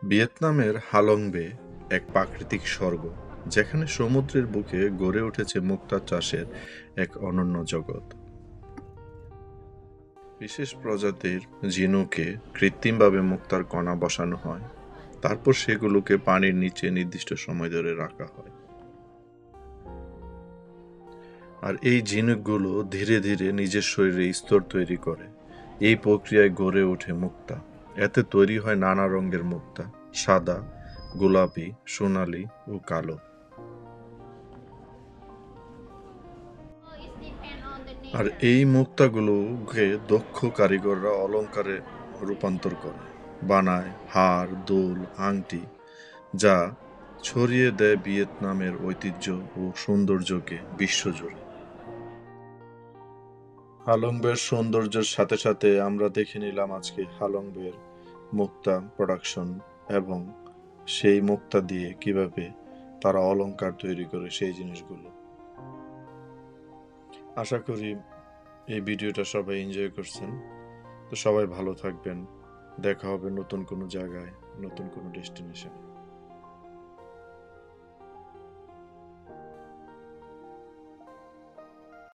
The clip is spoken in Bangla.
ভিয়েতনামের হালং বে এক প্রাকৃতিক স্বর্গ, যেখানে সমুদ্রের বুকে গড়ে উঠেছে মুক্তা চাষের এক অনন্য জগৎ। বিশেষ প্রজাতির ঝিনুকে কৃত্রিমভাবে মুক্তার কণা বসানো হয়, তারপর সেগুলোকে পানির নিচে নির্দিষ্ট সময় ধরে রাখা হয়। আর এই ঝিনুকগুলো ধীরে ধীরে নিজের শরীরে স্তর তৈরি করে। এই প্রক্রিয়ায় গড়ে ওঠে মুক্তা। এতে তৈরি হয় নানা রঙের মুক্তা: সাদা, গোলাপি, সোনালী ও কালো। আর এই মুক্তাগুলোকে দক্ষ কারিগররা অলংকারে রূপান্তর করে, বানায় হার, দুল, আংটি, যা ছড়িয়ে দেয় ভিয়েতনামের ঐতিহ্য ও সৌন্দর্যকে বিশ্বজুড়ে। হালংবের সৌন্দর্যের সাথে সাথে আমরা দেখে নিলাম আজকে হালংবের মুক্তা প্রোডাকশন এবং সেই মুক্তা দিয়ে কিভাবে তারা অলংকার তৈরি করে সেই জিনিসগুলো। আশা করি এই ভিডিওটা সবাই এনজয় করছেন। তো সবাই ভালো থাকবেন। দেখা হবে নতুন কোনো জায়গায়, নতুন কোনো ডেস্টিনেশনে।